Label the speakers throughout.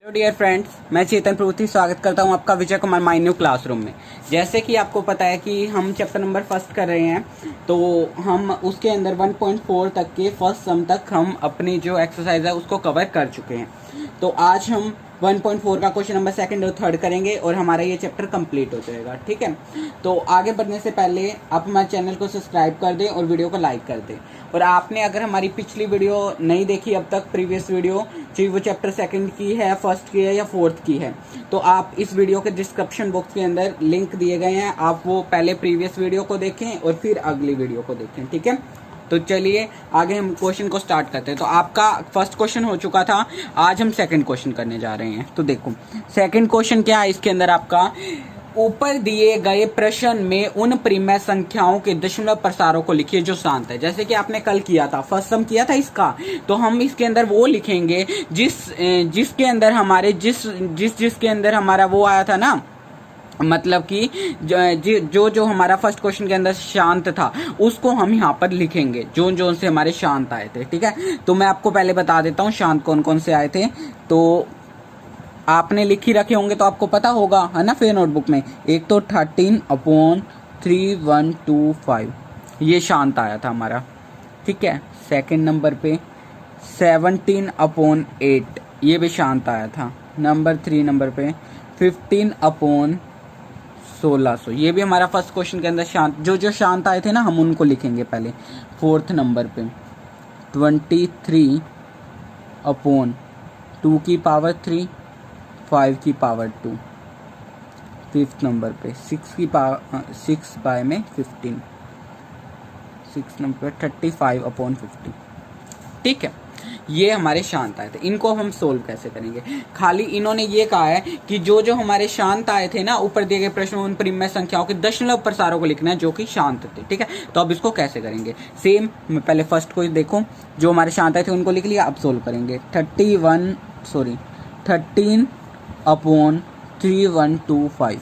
Speaker 1: Hello dear friends, मैं चेतन प्रभुति स्वागत करता हूं आपका Vijay Kumar my new classroom में। जैसे कि आपको पता है कि हम चैप्टर नंबर फर्स्ट कर रहे हैं, तो हम उसके अंदर 1.4 तक के फर्स्ट सम तक हम अपनी जो एक्सरसाइज है उसको कवर कर चुके हैं। तो आज हम 1.4 का क्वेश्चन नंबर सेकंड और थर्ड करेंगे और हमारा ये चैप्टर कंप्लीट हो जाएगा। ठीक है, तो आगे बढ़ने से पहले आप हमारे चैनल को सब्सक्राइब कर दें और वीडियो को लाइक कर दें। और आपने अगर हमारी पिछली वीडियो नहीं देखी अब तक, प्रीवियस वीडियो, चाहे वो चैप्टर सेकंड की है, फर्स्ट की है या फोर्थ की है, तो आप इस वीडियो के डिस्क्रिप्शन बॉक्स के अंदर लिंक दिए गए हैं, आप वो पहले प्रीवियस वीडियो को देखें और फिर अगली वीडियो को देखें। ठीक है, तो चलिए आगे हम क्वेश्चन को स्टार्ट करते हैं। तो आपका फर्स्ट क्वेश्चन हो चुका था, आज हम सेकंड क्वेश्चन करने जा रहे हैं। तो देखो सेकंड क्वेश्चन क्या है इसके अंदर आपका, ऊपर दिए गए प्रश्न में उन परिमेय संख्याओं के दशमलव प्रसारों को लिखिए जो शांत है। जैसे कि आपने कल किया था, फर्स्ट सम किया था इसका, तो हम इसके अंदर वो लिखेंगे जिसके अंदर हमारे जिसके अंदर हमारा वो आया था ना, मतलब कि जो हमारा फर्स्ट क्वेश्चन के अंदर शांत था उसको हम यहाँ पर लिखेंगे, जो से हमारे शांत आए थे। ठीक है, तो मैं आपको पहले बता देता हूँ शांत कौन कौन से आए थे। तो आपने लिख ही रखे होंगे तो आपको पता होगा, है ना, फिर नोटबुक में। एक तो 13/3125 ये शांत आया था हमारा। ठीक है, सेकंड नंबर पे 17/8 ये भी शांत आया था। नंबर 3 नंबर पे 15/1600 ये भी हमारा फर्स्ट क्वेश्चन के अंदर शांत, जो शांत आए थे ना हम उनको लिखेंगे पहले। फोर्थ नंबर पे 23/2 की पावर 3, 5 की पावर 2। फिफ्थ नंबर पे 6 बाय में 15, 6 नंबर पे 35/50। ठीक है, ये हमारे शांत आए थे। इनको हम सोल्व कैसे करेंगे, खाली इन्होंने ये कहा है कि जो हमारे शांत आए थे ना, ऊपर दिए गए प्रश्न उन परिमेय संख्याओं के दशमलव प्रसारों को लिखना है जो कि शांत थे। ठीक है, तो अब इसको कैसे करेंगे, सेम मैं पहले फर्स्ट को देखो, जो हमारे शांत आए थे उनको लिख लिया, अब सोल्व करेंगे। 13/3125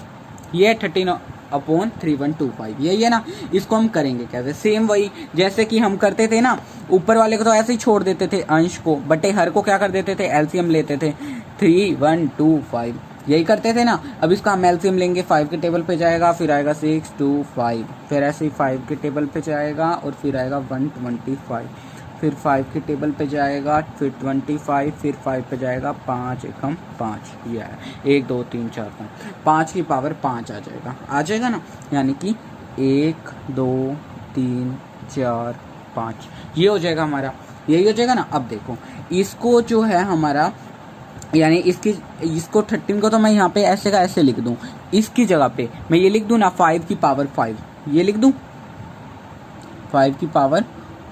Speaker 1: ये 13/3125 यही है ना। इसको हम करेंगे कैसे, सेम वही जैसे कि हम करते थे ना, ऊपर वाले को तो ऐसे ही छोड़ देते थे, अंश को, बटे हर को क्या कर देते थे, एलसीएम लेते थे। 3125 यही करते थे ना। अब इसका हम एलसीएम लेंगे, 5 के टेबल पे जाएगा, फिर आएगा 625, फिर ऐसे ही 5 के टेबल पे जाएगा और फिर आएगा 125, फिर 5 के टेबल पे जाएगा, फिर 25, फिर 5 पे जाएगा 5 एकम 5, ये है 1 2 3 4 5 की पावर 5 आ जाएगा ना, यानी कि 1 2 3 4 5 ये हो जाएगा हमारा, यही हो जाएगा ना। अब देखो इसको जो है हमारा, यानी इसको 13 को तो मैं यहाँ पे ऐसे का ऐसे लिख दूं, इसकी जगह पे मैं ये लिख दूं ना 5 की पावर 5, ये लिख दूं 5 की पावर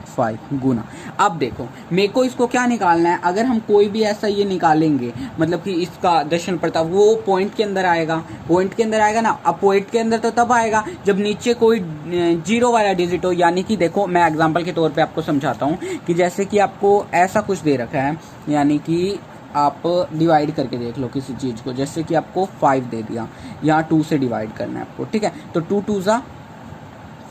Speaker 1: 5 गुना। अब देखो मेरे को इसको क्या निकालना है, अगर हम कोई भी ऐसा ये निकालेंगे, मतलब कि इसका दशमलव प्रसार वो पॉइंट के अंदर आएगा, ना। अब पॉइंट के अंदर तो तब आएगा जब नीचे कोई जीरो वाला डिजिट हो, यानी कि देखो मैं एग्जांपल के तौर पे आपको समझाता हूँ कि जैसे कि आपको ऐसा कुछ दे रखा है, यानी कि आप डिवाइड करके देख लो किसी चीज को, जैसे कि आपको 5 दे दिया, यहाँ 2 से डिवाइड करना है आपको। ठीक है, तो 2 2 ज़ा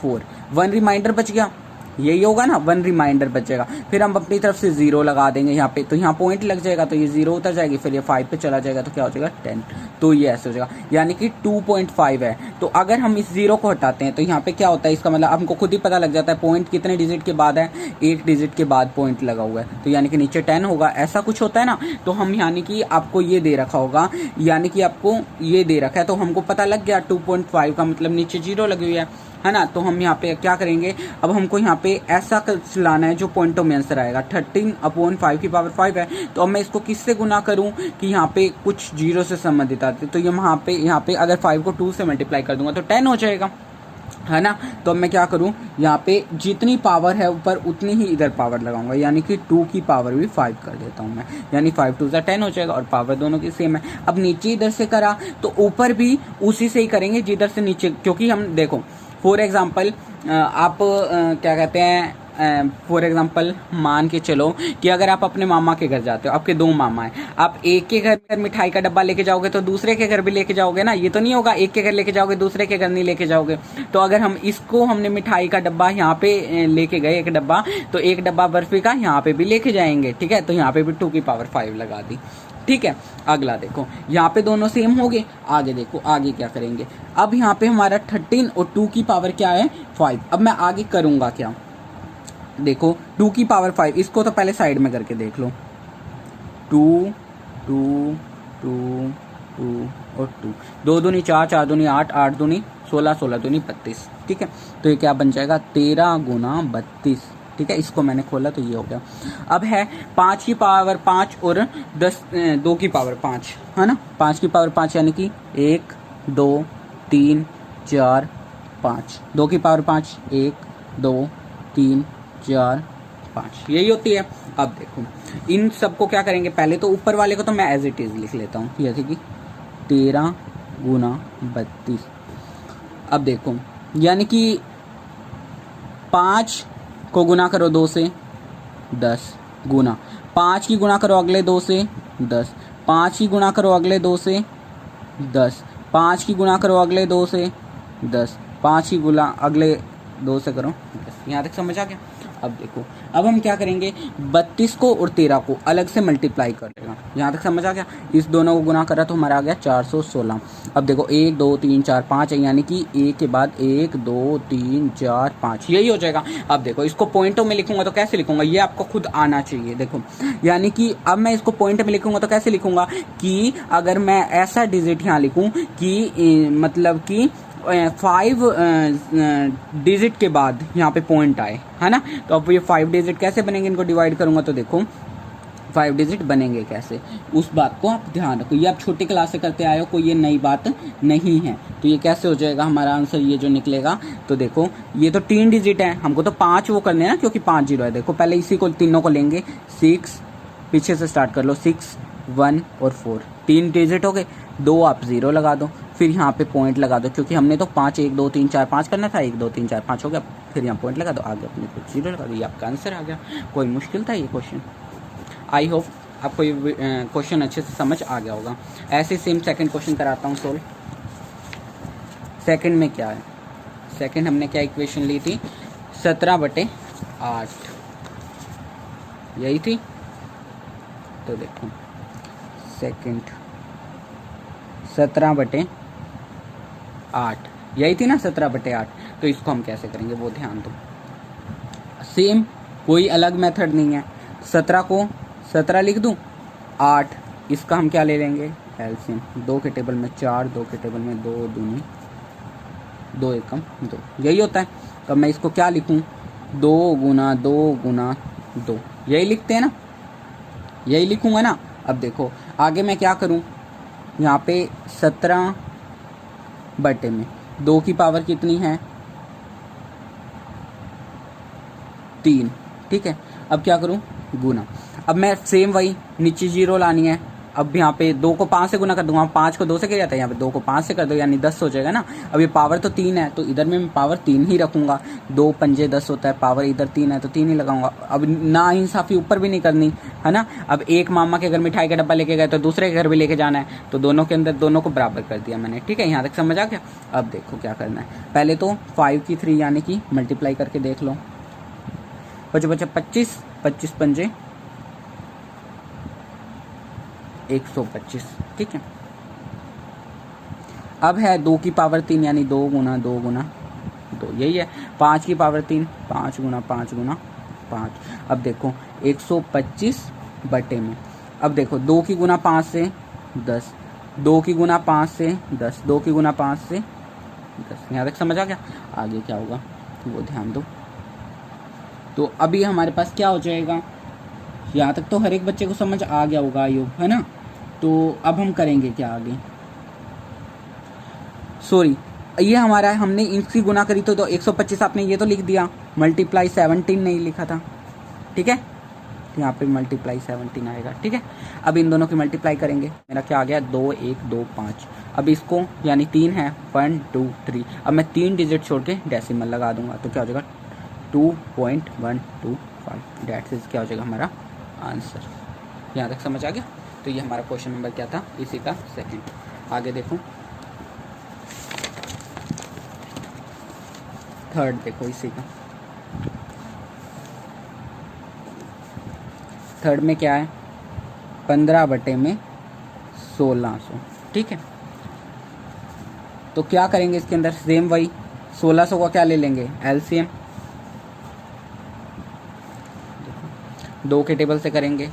Speaker 1: 4, 1 रिमाइंडर बच गया, यही होगा ना, 1 रिमाइंडर बचेगा। फिर हम अपनी तरफ से 0 लगा देंगे यहाँ पे, तो यहाँ पॉइंट लग जाएगा, तो ये 0 उतर जाएगी, फिर ये 5 पे चला जाएगा, तो क्या हो जाएगा 10, तो ये ऐसे हो जाएगा, यानी कि 2.5 है। तो अगर हम इस 0 को हटाते हैं तो यहाँ पे क्या होता है, इसका मतलब हमको खुद ही पता लग जाता है पॉइंट कितने डिजिट के बाद है, 1 डिजिट के बाद पॉइंट लगा हुआ है, तो यानी कि नीचे 10 होगा, ऐसा कुछ होता है ना। तो हम यानी कि आपको ये दे रखा होगा, यानी कि आपको ये दे रखा है, तो हमको पता लग गया 2.5 का मतलब नीचे 0 लगी हुई है ना। तो हम यहाँ पे क्या करेंगे, अब हमको यहाँ पे ऐसा लाना है जो पॉइंटों में आंसर आएगा। 13/5 की पावर 5 है, तो अब मैं इसको किससे गुना करूँ कि यहाँ पे कुछ 0 से संबंधित आते, तो यहाँ पे अगर 5 को 2 से मल्टीप्लाई कर दूंगा तो 10 हो जाएगा, है ना। तो अब मैं क्या करूँ, यहाँ पे जितनी पावर है ऊपर उतनी ही इधर पावर लगाऊंगा, यानी कि 2 की पावर भी 5 कर देता हूँ मैं, यानी 5 2 ज़ा 10 हो जाएगा, और पावर दोनों की सेम है। अब नीचे इधर से करा तो ऊपर भी उसी से ही करेंगे जिधर से नीचे, क्योंकि हम देखो फॉर एग्जाम्पल आप क्या कहते हैं, फॉर एग्जाम्पल मान के चलो कि अगर आप अपने मामा के घर जाते हो, आपके 2 मामा हैं, आप एक के घर मिठाई का डब्बा लेके जाओगे तो दूसरे के घर भी लेके जाओगे ना, ये तो नहीं होगा एक के घर लेके जाओगे दूसरे के घर नहीं लेके जाओगे। तो अगर हम इसको हमने मिठाई का डब्बा यहाँ पे लेके गए एक डब्बा, तो एक डब्बा बर्फी का यहाँ पे भी लेके जाएंगे। ठीक है, तो यहाँ पे भी 2 की पावर 5 लगा दी। ठीक है। अगला देखो, यहाँ पे दोनों सेम हो गए। आगे देखो, आगे क्या करेंगे। अब यहाँ पे हमारा 13 और 2 की पावर क्या है 5। अब मैं आगे करूँगा क्या, देखो 2 की पावर 5, इसको तो पहले साइड में करके देख लो। 2 2 2 2 और 2, 2 दूनी 4, 4 दूनी 8, 8 दूनी 16, 16 दूनी 32। ठीक है, तो ये क्या बन जाएगा 13 गुना 32। ठीक है, इसको मैंने खोला तो ये हो गया। अब है 5 की पावर 5 और 2 की पावर 5, है ना। 5 की पावर 5 यानी कि 1 2 3 4 5, 2 की पावर 5 1 2 3 4 5, यही होती है। अब देखो इन सबको क्या करेंगे, पहले तो ऊपर वाले को तो मैं एज इट इज लिख लेता हूँ, जैसे कि 13 गुना 32। अब देखो यानी कि 5 को गुना करो 2 से 10 गुना 5 की गुना करो अगले 2 से 10, 5 की गुना करो अगले 2 से 10, 5 की गुना करो अगले 2 से 10, 5 की गुना अगले 2 से करो 10। यहाँ तक समझ आ गया। अब देखो, अब हम क्या करेंगे, 32 को और 13 को अलग से मल्टीप्लाई कर लेगा। यहाँ तक समझ आ गया। इस दोनों को गुना करा तो हमारा आ गया 416। अब देखो 1 2 3 4 5 है, यानी कि 1 के बाद 1 2 3 4 5, यही हो जाएगा। अब देखो इसको पॉइंटों में लिखूंगा तो कैसे लिखूंगा, ये आपको खुद आना चाहिए। देखो यानी कि अब मैं इसको पॉइंट में लिखूंगा तो कैसे लिखूंगा कि अगर मैं ऐसा डिजिट यहाँ लिखूं कि मतलब कि 5 डिजिट के बाद यहाँ पे पॉइंट आए, है ना। तो अब ये 5 डिजिट कैसे बनेंगे, इनको डिवाइड करूंगा तो देखो 5 डिजिट बनेंगे कैसे, उस बात को आप ध्यान रखो। ये आप छोटी क्लास से करते आए हो, कोई ये नई बात नहीं है। तो ये कैसे हो जाएगा हमारा आंसर, ये जो निकलेगा, तो देखो ये तो 3 डिजिट है, हमको तो 5 वो करने हैं ना, क्योंकि 5 जीरो है। देखो पहले इसी को तीनों को लेंगे, 6 पीछे से स्टार्ट कर लो, 6 1 और 4, 3 डिजिट हो गए। 2 आप 0 लगा दो, फिर यहाँ पे पॉइंट लगा दो, क्योंकि हमने तो 5 1 2 3 4 5 करना था, 1 2 3 4 5 हो गया, फिर यहाँ पॉइंट लगा दो, आगे अपने को 0 लगा दो, ये आपका आंसर आ गया। कोई मुश्किल था ये क्वेश्चन? आई होप आपको ये क्वेश्चन अच्छे से समझ आ गया होगा। ऐसे सेम सेकंड क्वेश्चन कराता हूँ सोल्व। सेकंड में क्या है, सेकंड हमने क्या इक्वेशन ली थी, 17/8 यही थी। तो देखो सेकंड 17/8 यही थी ना, 17/8। तो इसको हम कैसे करेंगे वो ध्यान दो। सेम, कोई अलग मेथड नहीं है। 17 को 17 लिख दूं, 8 इसका हम क्या ले लेंगे एलसीएम, 2 के टेबल में 4, 2 के टेबल में 2 दूनी 2 एकम 2, यही होता है। तो मैं इसको क्या लिखूं, 2 गुना 2 गुना 2, यही लिखते हैं ना, यही लिखूंगा ना। अब देखो आगे मैं क्या करूं, यहाँ पे 17 बटे में 2 की पावर कितनी है 3, ठीक है। अब क्या करूं, गुना। अब मैं सेम वही नीचे 0 लानी है। अब यहाँ पे 2 को 5 से गुना कर दूंगा, 5 को 2 से किया जाता है, यहाँ पे 2 को 5 से कर दो यानी 10 हो जाएगा ना। अब ये पावर तो 3 है, तो इधर में मैं पावर 3 ही रखूंगा। 2 पंजे 10 होता है, पावर इधर 3 है तो 3 ही लगाऊंगा। अब ना इंसाफी ऊपर भी नहीं करनी है ना। अब एक मामा के घर मिठाई का डब्बा लेके गए तो दूसरे के घर भी लेके जाना है, तो दोनों के अंदर दोनों को बराबर कर दिया मैंने, ठीक है। यहाँ तक समझ आ गया। अब देखो क्या करना है, पहले तो 5 की 3 यानी कि मल्टीप्लाई करके देख लो, 25 25 पंजे 125, ठीक है। अब है 2 की पावर 3 यानी 2 गुना 2 गुना 2, यही है। 5 की पावर 3 5 गुना 5 गुना 5। अब देखो 125 बटे में, अब देखो 2 की गुना 5 से 10, 2 की गुना 5 से 10, 2 की गुना 5 से 10। यहाँ तक समझ आ गया। आगे क्या होगा वो ध्यान दो। तो अभी हमारे पास क्या हो जाएगा, यहाँ तक तो हर एक बच्चे को समझ आ गया होगा आयुब, है ना। तो अब हम करेंगे क्या आगे, सॉरी ये हमारा हमने इनकी गुना करी तो 125 आपने ये तो लिख दिया, मल्टीप्लाई 17 नहीं लिखा था, ठीक है। यहाँ पे मल्टीप्लाई 17 आएगा, ठीक है। अब इन दोनों की मल्टीप्लाई करेंगे, मेरा क्या आ गया 2 1 2 5। अब इसको यानी 3 है 1 2 3, अब मैं 3 डिजिट छोड़ के डेसिमल लगा दूंगा, तो क्या हो जाएगा 2.125, डेट इज क्या हो जाएगा हमारा आंसर। यहाँ तक समझ आ गया। तो ये हमारा क्वेश्चन नंबर क्या था, इसी का सेकंड। आगे देखो थर्ड, देखो इसी का थर्ड में क्या है, 15 बटे में 1600, ठीक है। तो क्या करेंगे इसके अंदर, सेम वही 1600 का क्या ले लेंगे एलसीएम, 2 के टेबल से करेंगे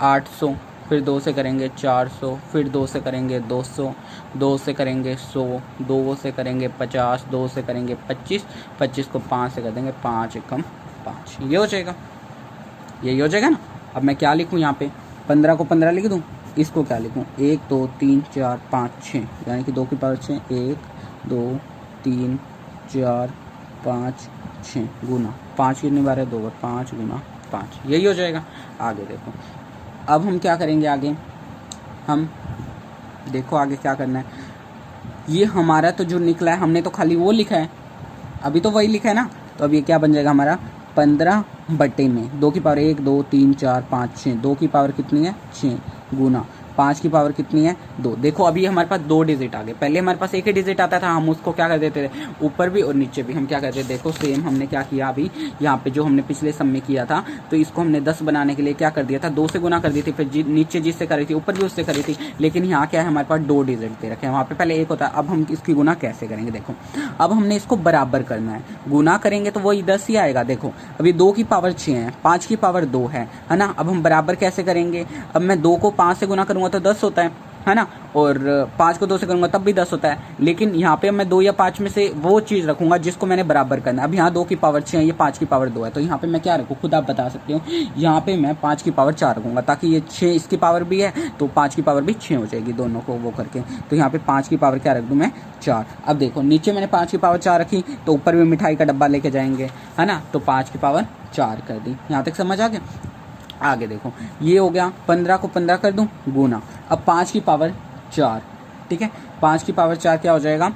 Speaker 1: 800, फिर 2 से करेंगे 400, फिर 2 से करेंगे 200, 2 से करेंगे 100, 2 से करेंगे 50, 2 से करेंगे 25, 25 को 5 से कर देंगे, 5 एकम 5, ये हो जाएगा, यही हो जाएगा ना। अब मैं क्या लिखूँ यहाँ पे, 15 को 15 लिख दूँ, इसको क्या लिखूँ 1 2 3 4 5 6, यानी कि 2 की पावर 6, 1 2 3 4 5 6 गुना 5 कितनी बार है 2 बार, 5 गुना 5, यही हो जाएगा। आगे देखो, अब हम क्या करेंगे आगे, हम देखो आगे क्या करना है, ये हमारा तो जो निकला है हमने तो खाली वो लिखा है, अभी तो वही लिखा है ना, तो अब ये क्या बन जाएगा हमारा 15 बटे में 2 की पावर 1 2 3 4 5 6, 2 की पावर कितनी है 6 गुना 5 की पावर कितनी है 2। देखो अभी हमारे पास 2 डिजिट आ गए, पहले हमारे पास एक ही डिजिट आता था, हम उसको क्या कर देते थे ऊपर भी और नीचे भी हम क्या करते थे, देखो सेम हमने क्या किया अभी यहाँ पे जो हमने पिछले सम में किया था, तो इसको हमने 10 बनाने के लिए क्या कर दिया था 2 से गुना कर दी थी, फिर नीचे जिससे करी थी ऊपर भी उससे करी थी, लेकिन यहाँ क्या है हमारे पास 2 डिजिट दे रखे हैं, वहाँ पे पहले 1 होता है। अब हम इसकी गुना कैसे करेंगे, देखो अब हमने इसको बराबर करना है, गुना करेंगे तो वही 10 ही आएगा। देखो अभी 2 की पावर 6 है, 5 की पावर 2 है ना। अब हम बराबर कैसे करेंगे, अब मैं 2 को 5 से गुना करूंगा तो 10 होता है ना, और 5 को 2 से करूंगा तब भी 10 होता है, लेकिन यहाँ पे मैं 2 या 5 में से वो चीज़ रखूंगा जिसको मैंने बराबर करना है। अब यहाँ 2 की पावर 6 है, ये 5 की पावर 2 है, तो यहाँ पे मैं क्या रखूँ खुद आप बता सकते हो, यहाँ पे मैं 5 की पावर 4 रखूंगा, ताकि ये 6 इसकी पावर भी है तो 5 की पावर भी 6 हो जाएगी, दोनों को वो करके। तो यहाँ पे 5 की पावर क्या रख दूँ मैं 4। अब देखो नीचे मैंने 5 की पावर 4 रखी, तो ऊपर भी मिठाई का डब्बा लेके जाएंगे, है ना, तो 5 की पावर 4 कर दी। यहाँ तक समझ आ गया। आगे देखो ये हो गया, 15 को 15 कर दूं गुना, अब 5 की पावर 4, ठीक है, 5 की पावर 4 क्या हो जाएगा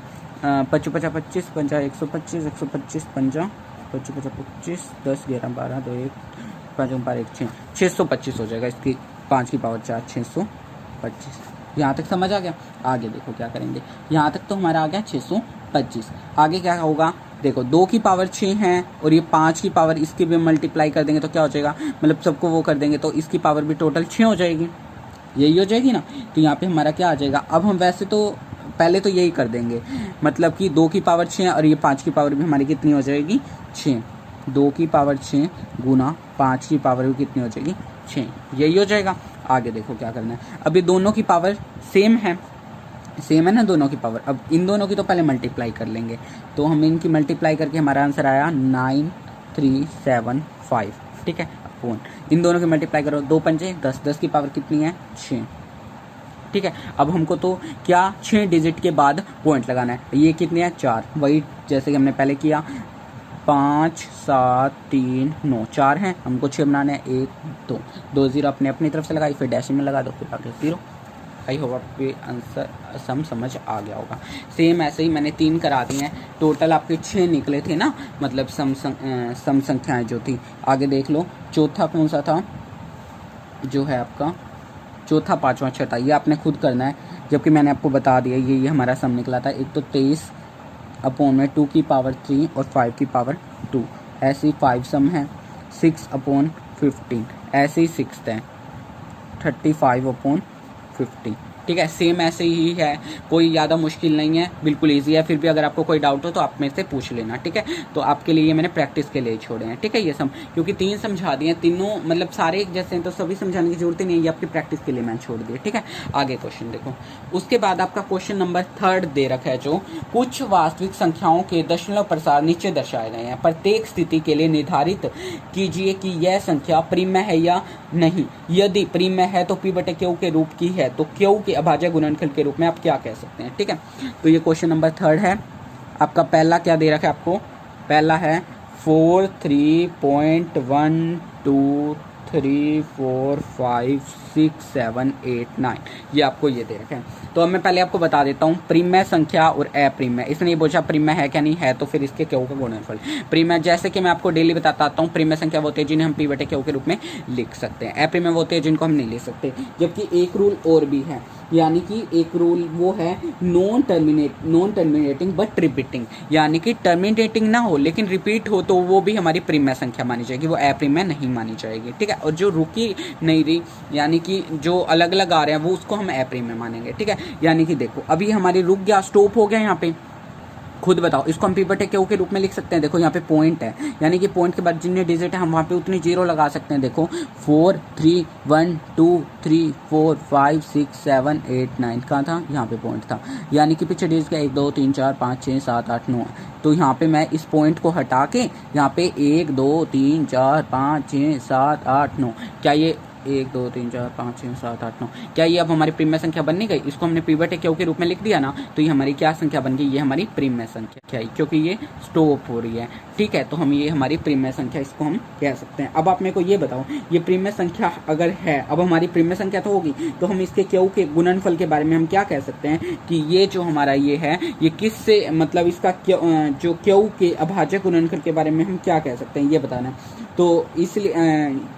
Speaker 1: 25 25 25 50 125 125 50 25 25 25 10 11 12 2 1 5 5 1 6 625 हो जाएगा इसकी 5 की पावर 4 625। यहाँ तक समझ आ गया। आगे देखो क्या करेंगे, यहाँ तक तो हमारा आ गया 625। आगे क्या होगा, देखो 2 की पावर 6 है और ये 5 की पावर इसकी भी मल्टीप्लाई कर देंगे तो क्या हो जाएगा, मतलब सबको वो कर देंगे तो इसकी पावर भी टोटल 6 हो जाएगी, यही हो जाएगी ना। तो यहाँ पे हमारा क्या आ जाएगा, अब हम वैसे तो पहले तो यही कर देंगे, मतलब कि 2 की पावर 6 और ये 5 की पावर भी हमारी कितनी हो जाएगी 6, 2 की पावर 6 गुना 5 की पावर भी कितनी हो जाएगी 6, यही हो जाएगा। आगे देखो क्या करना है, अब ये दोनों की पावर सेम है ना दोनों की पावर, अब इन दोनों की तो पहले मल्टीप्लाई कर लेंगे, तो हम इनकी मल्टीप्लाई करके हमारा आंसर आया 9375, ठीक है। अपोन इन दोनों की मल्टीप्लाई करो, 2 पंजे 10, 10 की पावर कितनी है 6, ठीक है। अब हमको तो क्या 6 डिजिट के बाद पॉइंट लगाना है, ये कितनी है 4, वही जैसे कि हमने पहले किया 5 7 3 9 4 हैं, हमको 6 बनाने हैं, 1 2 2 0 अपने अपनी तरफ से लगाई, फिर डैश में लगा दो, फिर आगे 0। आई होप आपके आंसर समझ आ गया होगा। सेम ऐसे ही मैंने 3 करा दिए हैं, टोटल आपके 6 निकले थे ना, मतलब सम संख्याएं जो थी। आगे देख लो चौथा कौन सा था, जो है आपका चौथा पाँचवा छठा, ये आपने खुद करना है, जबकि मैंने आपको बता दिया ये हमारा सम निकला था। एक तो 23 अपॉन में 2 की पावर 3 और 5 की पावर 2, ऐसे ही 5 सम है, 6 अपॉन 15 ऐसे ही 6 है, 35 अपॉन 50, ठीक है। सेम ऐसे ही है, कोई ज़्यादा मुश्किल नहीं है, बिल्कुल इजी है। फिर भी अगर आपको कोई डाउट हो तो आप मेरे से पूछ लेना, ठीक है। तो आपके लिए मैंने प्रैक्टिस के लिए छोड़े हैं, ठीक है, ये सम, क्योंकि 3 समझा दिए, तीनों मतलब सारे एक जैसे हैं तो सभी समझाने की जरूरत ही नहीं है, ये आपकी प्रैक्टिस के लिए मैंने छोड़ दिया, ठीक है। आगे क्वेश्चन देखो, उसके बाद आपका क्वेश्चन नंबर 3 दे रखा है, जो कुछ वास्तविक संख्याओं के दशमलव प्रसार नीचे दर्शाए गए हैं, प्रत्येक स्थिति के लिए निर्धारित कीजिए कि यह संख्या प्रिमय है या नहीं, यदि प्रिमय है तो p बटे क्यू के रूप की है तो क्यू के अभाज्य गुणनफल के रूप में आप क्या कह सकते हैं, ठीक है। तो ये क्वेश्चन नंबर 3 है आपका। पहला क्या दे रखा है आपको, पहला है 4 3.1 2 3 4 5 6 7 8 9, ये आपको ये दे रखा है। तो अब मैं पहले आपको बता देता हूँ प्रिमय संख्या और अप्रिमय। इसने ये पूछा प्रिमय है क्या, नहीं है तो फिर इसके क्यू का गुणनफल। प्रिमय जैसे कि मैं आपको डेली बताता आता हूँ, प्रिमय संख्या वो होती है जिन्हें हम p बटे क्यू के रूप में लिख सकते हैं, अप्रिमय वो होते हैं जिनको हम नहीं ले सकते। जबकि एक रूल और भी है, यानी कि एक रूल वो है नॉन टर्मिनेटिंग बट रिपीटिंग, यानी कि टर्मिनेटिंग ना हो लेकिन रिपीट हो तो वो भी हमारी प्रिमय संख्या मानी जाएगी, वो अप्रिमय नहीं मानी जाएगी, ठीक है। और जो रुकी नहीं रही यानी कि जो अलग अलग आ रहे हैं वो उसको हम अप्रिम में मानेंगे, ठीक है। यानी कि देखो अभी हमारी रुक गया, स्टॉप हो गया यहाँ पे, खुद बताओ इसको हम पी बटे क्यू के रूप में लिख सकते हैं। देखो यहाँ पे पॉइंट है, यानी कि पॉइंट के बाद जितने डिजिट है हम वहाँ पे उतनी जीरो लगा सकते हैं। देखो 4 3 1 2 3 4 5 6 7 8 9 कहाँ था, यहाँ पे पॉइंट था, यानी कि पीछे डिजिट का 1 2 3 4 5 6 7 8 9। तो यहाँ पे मैं इस पॉइंट को हटा के यहाँ पे 1 2 3 4 5 6 7 8 9, क्या ये 1 2 3 4 5 6 7 8 9, क्या ये अब हमारी प्रीमियम संख्या बन नहीं गई? इसको हमने पी बटे क्यू के रूप में लिख दिया ना, तो ये हमारी क्या संख्या बन गई? ये हमारी प्रीमियम संख्या है, क्योंकि ये स्टॉप हो रही है, ठीक है। तो हम ये हमारी प्रीमियम संख्या इसको हम कह सकते हैं। अब आप मेरे को ये बताओ, ये प्रीमियम संख्या अगर है, अब हमारी प्रीमियम संख्या तो होगी, तो हम इसके क्यू के गुणनफल के बारे में हम क्या कह सकते हैं कि ये जो हमारा ये है ये किससे, मतलब इसका जो क्यू के अभाज्य गुणनफल के बारे में हम क्या कह सकते हैं ये बताना। तो इसलिए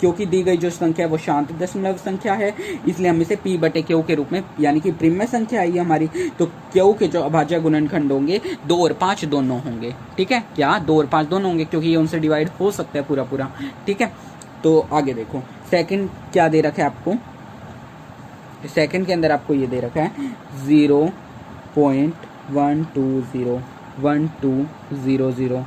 Speaker 1: क्योंकि दी गई जो संख्या है वो शांत दशमलव संख्या है, इसलिए हम इसे पी बटे क्यू के रूप में, यानी कि प्रीमियम संख्या है ये हमारी, तो क्यू के जो अभाज्य गुणनखंड होंगे 2 और 5 दोनों होंगे, ठीक है। क्या 2 और 5 दोनों होंगे, क्योंकि ये उनसे डिवाइड हो सकता है पूरा पूरा, ठीक है। तो आगे देखो सेकंड क्या दे रखा है आपको, सेकंड के अंदर आपको ये दे रखा है 0.120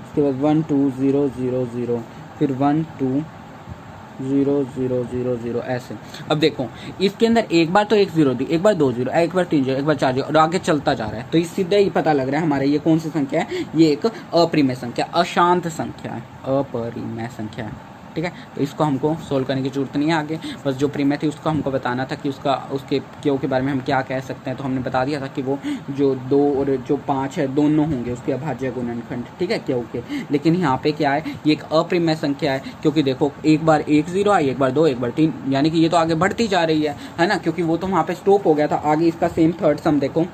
Speaker 1: उसके बाद 12000, फिर 12000 ऐसे। अब देखो इसके अंदर एक बार तो 1 0 दी, एक बार 2 0, एक बार 3 0, एक बार 4 0 और आगे चलता जा रहा है। तो इस सीधा ही पता लग रहा है हमारे ये कौन सी संख्या है, ये एक अपरिमेय संख्या, अशांत संख्या है, अपरिमेय संख्या है, ठीक है। तो इसको हमको सोल्व करने की जरूरत नहीं है आगे, बस जो प्रीमियम थी उसको हमको बताना था कि उसके क्यू के बारे में हम क्या कह सकते हैं। तो हमने बता दिया था कि वो जो 2 और जो 5 है दोनों होंगे उसके अभाज्य गुणनखंड, ठीक है, क्यू के। लेकिन यहाँ पे क्या है, ये एक अप्रीमेय संख्या है, क्योंकि देखो एक बार 1 0 आई, एक बार 2, एक बार 3, यानी कि ये तो आगे बढ़ती जा रही है ना, क्योंकि वो तो वहाँ पे स्टॉप हो गया था। आगे इसका सेम थर्ड सम देखो,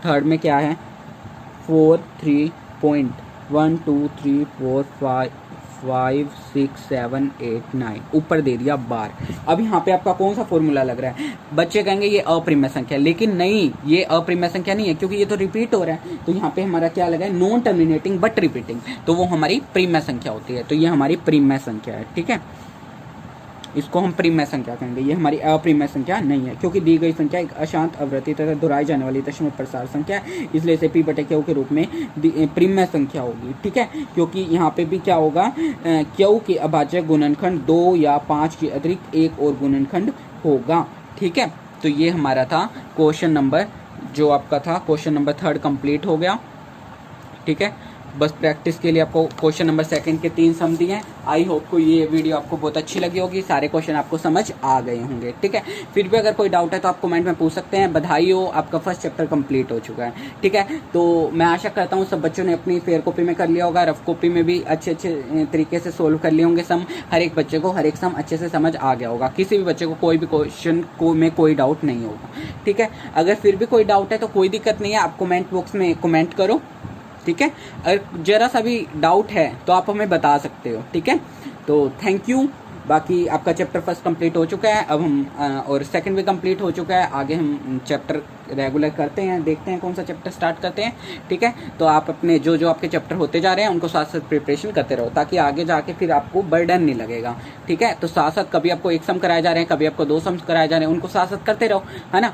Speaker 1: थर्ड में क्या है 4 3.1 2 3 4 5 6 7 8 9 ऊपर दे दिया बार। अब यहाँ पे आपका कौन सा फॉर्मूला लग रहा है? बच्चे कहेंगे ये अप्रीमेय संख्या, लेकिन नहीं, ये अप्रीमेय संख्या नहीं है, क्योंकि ये तो रिपीट हो रहा है। तो यहाँ पे हमारा क्या लगा है, नॉन टर्मिनेटिंग बट रिपीटिंग, तो वो हमारी प्रीमियम संख्या होती है। तो ये हमारी प्रीमियम संख्या है, ठीक है, इसको हम प्रीमियम संख्या कहेंगे। ये हमारी अप्रीमियम संख्या नहीं है, क्योंकि दी गई संख्या एक अशांत आवृत्ति तथा दोहराई जाने वाली दशमलव प्रसार संख्या है, इसलिए इसे पी बटे क्यू के रूप में प्रीमियम संख्या होगी, ठीक है। क्योंकि यहाँ पे भी क्या होगा, क्यू के अभाज्य गुणनखंड 2 या 5 के अतिरिक्त एक और गुणनखंड होगा, ठीक है। तो ये हमारा था क्वेश्चन नंबर, जो आपका था क्वेश्चन नंबर 3 कंप्लीट हो गया, ठीक है। बस प्रैक्टिस के लिए आपको क्वेश्चन नंबर 2 के 3 सम दिए हैं। आई होप को ये वीडियो आपको बहुत अच्छी लगी होगी, सारे क्वेश्चन आपको समझ आ गए होंगे, ठीक है। फिर भी अगर कोई डाउट है तो आप कमेंट में पूछ सकते हैं। बधाई हो, आपका फर्स्ट चैप्टर कंप्लीट हो चुका है, ठीक है। तो मैं आशा करता हूँ सब बच्चों ने अपनी फेयर कॉपी में कर लिया होगा, रफ कॉपी में भी अच्छे तरीके से सोल्व कर लिए होंगे सम। हर एक बच्चे को हर एक सम अच्छे से समझ आ गया होगा, किसी भी बच्चे को कोई भी क्वेश्चन में कोई डाउट नहीं होगा, ठीक है। अगर फिर भी कोई डाउट है तो कोई दिक्कत नहीं है, आप कमेंट बॉक्स में कमेंट करो, ठीक है। अगर जरा सा भी डाउट है तो आप हमें बता सकते हो, ठीक है। तो थैंक यू। बाकी आपका चैप्टर फर्स्ट कंप्लीट हो चुका है, अब हम और सेकंड भी कंप्लीट हो चुका है। आगे हम चैप्टर रेगुलर करते हैं, देखते हैं कौन सा चैप्टर स्टार्ट करते हैं, ठीक है। तो आप अपने जो आपके चैप्टर होते जा रहे हैं उनको साथ साथ प्रिपरेशन करते रहो, ताकि आगे जाके फिर आपको बर्डन नहीं लगेगा, ठीक है। तो साथ साथ कभी आपको 1 सम कराए जा रहे हैं, कभी आपको 2 सम कराए जा रहे हैं, उनको साथ साथ करते रहो, है ना।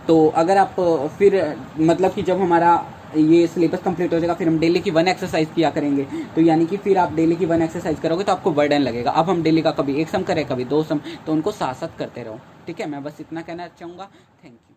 Speaker 1: तो अगर आप फिर मतलब कि जब हमारा ये सिलेबस कंप्लीट हो जाएगा, फिर हम डेली की 1 एक्सरसाइज किया करेंगे। तो यानी कि फिर आप डेली की 1 एक्सरसाइज करोगे तो आपको बर्डन लगेगा। अब हम डेली का कभी 1 सम करें, कभी 2 सम, तो उनको साथ साथ करते रहो, ठीक है। मैं बस इतना कहना चाहूँगा। Thank you.